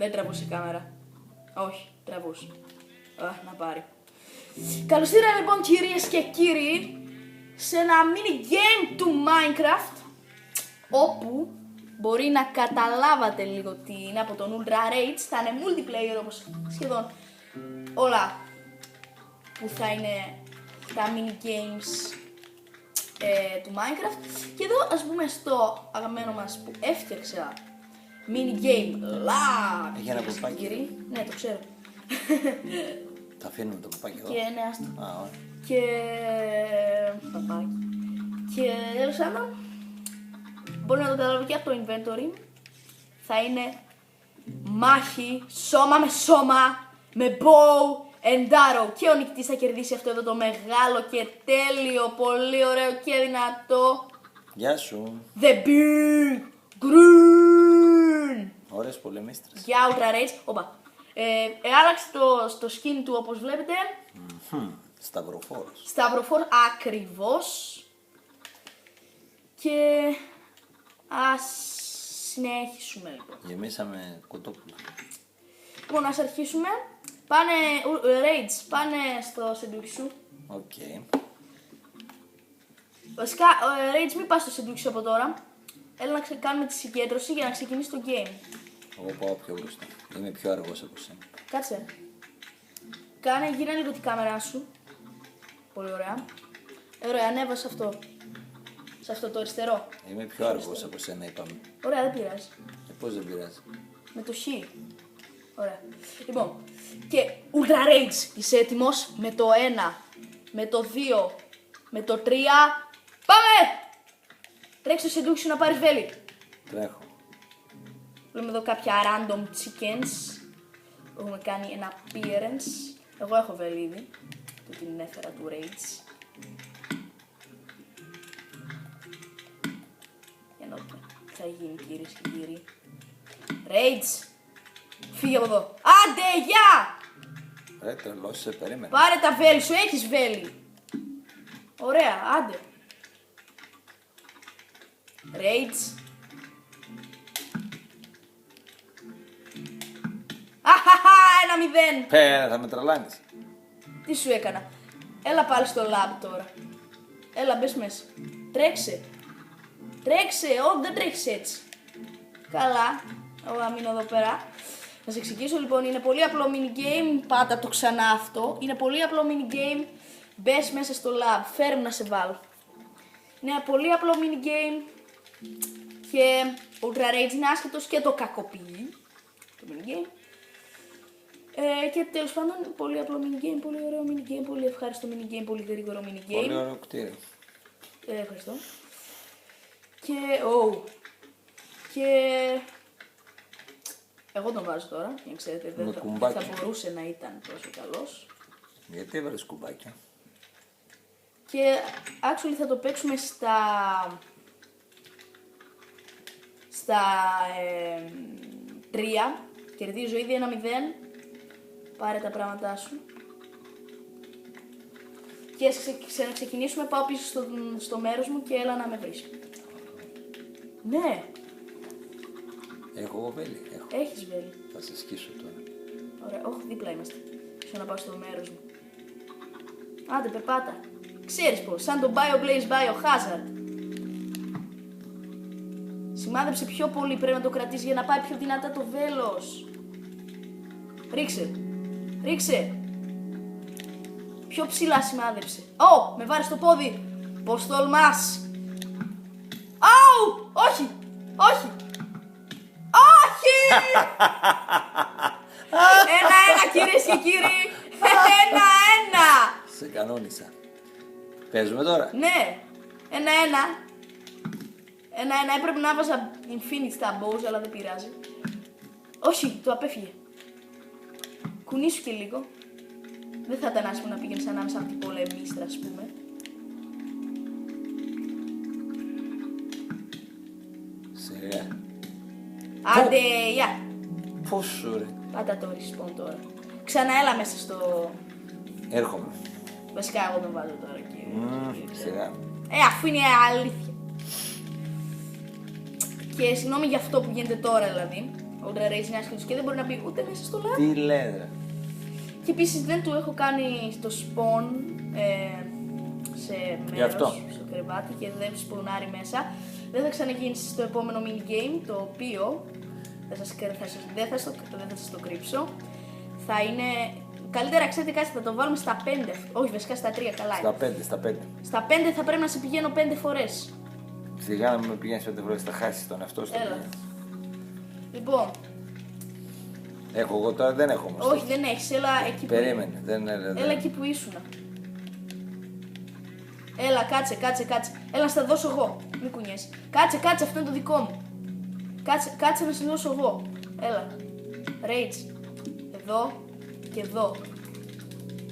Δεν τραβούσε η κάμερα. Όχι, τραβούσε. Να πάρει. Καλώς ήρθατε λοιπόν κυρίες και κύριοι σε ένα mini game του Minecraft, όπου μπορεί να καταλάβατε λίγο τι είναι από τον Ultra Rage. Θα είναι multiplayer όπως σχεδόν όλα που θα είναι τα mini games του Minecraft. Και εδώ ας πούμε στο αγαπημένο μας που έφτιαξα mini game live. Έχει ένα κουπάκι. Ναι, το ξέρω. Θα αφήνουμε το κουπάκι εδώ. Και ναι, άστο. Ωραία. Και παπάκι. Και τέλος πάντων, μπορεί να το καταλάβω και από το inventory. Θα είναι μάχη σώμα με σώμα, με bow and arrow. Και ο νικητής θα κερδίσει αυτό εδώ το μεγάλο και τέλειο, πολύ ωραίο και δυνατό. Γεια σου. The Big Green. Ωραίες πολεμίστρες. Για Ultra Rage. Όπα. Άλλαξε το skin του όπως βλέπετε. Σταυροφόρος. Σταυροφόρ ακριβώς. Και ας συνεχίσουμε λοιπόν. Γεμίσαμε κοτόπουλα. Λοιπόν, ας αρχίσουμε. Πάνε, Rage, πάνε στο σεντούκι σου. Οκ. Βασικά, Rage, μην πας στο σεντούκι σου από τώρα. Έλα να κάνουμε τη συγκέντρωση για να ξεκινήσει το game. Εγώ πάω πιο μπροστά. Είμαι πιο αργός από σένα. Κάτσε. Γύρνα λίγο την κάμερά σου. Πολύ ωραία. Ωραία, ανέβασε αυτό. Σε αυτό το αριστερό. Είμαι πιο αργός από σένα, είπαμε. Ωραία, δεν πειράζει. Πώς δεν πειράζει. Με το χ. Ωραία. Λοιπόν, και Ultra Rage, είσαι έτοιμος? Με το 1, με το 2, με το 3. Πάμε! Τρέξε στο σεντούκι σου να πάρεις βέλη. Τρέχω. Βλέπουμε εδώ κάποια random chickens που έχουμε κάνει ένα appearance. Εγώ έχω βέλη ήδη, που την έφερα του Rage. Για να δούμε τι θα γίνει κυρίες και κύριοι. Rage! Φύγε από εδώ. Άντε, γεια! Ρε τρελός, σε περίμενα. Πάρε τα βέλη σου, έχεις βέλη. Ωραία, άντε. Rage. Αχαχα, 1-0. Θα με τρελάνεις. Τι σου έκανα? Έλα πάλι στο lab τώρα. Έλα, μπες μέσα. Τρέξε. Τρέξε, δεν τρέχεις έτσι. Καλά, εγώ θα μείνω εδώ πέρα. Να σε εξηγήσω λοιπόν, είναι πολύ απλό mini game. Πάτα το ξανά αυτό. Είναι πολύ απλό mini game. Μπες μέσα στο lab, φέρε μου να σε βάλω. Είναι ένα πολύ απλό mini game. Και ο Ultra Rage είναι άσχετος και το κακοποιεί. Το mini game. Και τέλος πάντων, πολύ απλό mini game, πολύ ωραίο mini game, πολύ ευχάριστο mini game, πολύ γρήγορο mini game. Πολύ ωραίο κτίριο. Ευχαριστώ. Και εγώ τον βάζω τώρα, για να ξέρετε, δεν θα μπορούσε να ήταν τόσο καλός. Γιατί έβαλες κουμπάκια? Και actually θα το παίξουμε στα 3. Κερδίζω ήδη 1-0. Πάρε τα πράγματά σου. Και ας ξεκινήσουμε, πάω πίσω στο μέρος μου και έλα να με βρεις. Ναι. Έχω βέλη. Έχεις βέλη. Θα σε σκίσω τώρα. Ωραία, όχι, δίπλα είμαστε. Θέλω να πάω στο μέρος μου. Άντε, περπάτα. Ξέρεις πως, σαν το BioBlaze Biohazard. Σημάδεψε πιο πολύ, πρέπει να το κρατήσεις για να πάει πιο δυνατά το βέλος. Ρίξε. Πιο ψηλά σημάδεψε. Με βάρες το πόδι. Πώς τολμάς? Όχι. 1-1 κυρίες και κύριοι. 1-1. Σε κανόνισα. Παίζουμε τώρα. Ναι. 1-1. Έπρεπε να βάζα infinite στα bows, αλλά δεν πειράζει. Όχι, το απέφυγε. Κουνήσου και λίγο. Δεν θα ήταν άσχημο να πήγαινες ανάμεσα από την πολεμίστρα, ας πούμε. Σιγά. Άντε, γεια. Πόσο ρε. Πάτα το respawn τώρα. Ξανά έλα μέσα στο... Έρχομαι. Βασικά εγώ τον βάζω τώρα και... Σιγά. Αφού είναι αλήθεια. Και συγγνώμη για αυτό που γίνεται τώρα δηλαδή. Ultra Rage είναι άσχετος και δεν μπορεί να μπει ούτε μέσα στο lab. Τι λένε, ρε. Και επίσης δεν του έχω κάνει στο spawn σε μέρος, στο κρεβάτι και δεν σπονάρει μέσα. Δεν θα ξαναγίνει στο επόμενο mini game, το οποίο δεν θα σας το κρύψω. Θα είναι... Καλύτερα ξέρετε κάτι, θα το βάλουμε στα 5, όχι βασικά στα 3, καλά είναι. Στα 5. Στα 5 θα πρέπει να σε πηγαίνω 5 φορές. Σιγά να με πηγαίνεις 5 φορές, θα χάσεις τον εαυτό σου. Έλα. Λοιπόν. Έχω εγώ τώρα, δεν έχω όμως. Όχι, δεν έχεις, έλα εκεί που... Περίμενε, Έλα εκεί που ήσουνα. Έλα, κάτσε. Έλα, να στα δώσω εγώ. Μην κουνιέσαι. Κάτσε, αυτό είναι το δικό μου. Κάτσε να σε δώσω εγώ. Έλα. Rage. Εδώ και εδώ.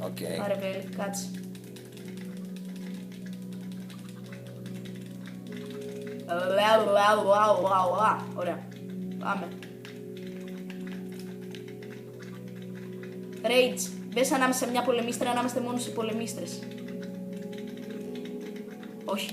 Οκ. Πάρε βέλη, κάτσε. Ωραία. Πάμε. Rage. Μπες ανάμεσα σε μια πολεμίστρα, να είμαστε μόνο σε πολεμίστρες. Όχι.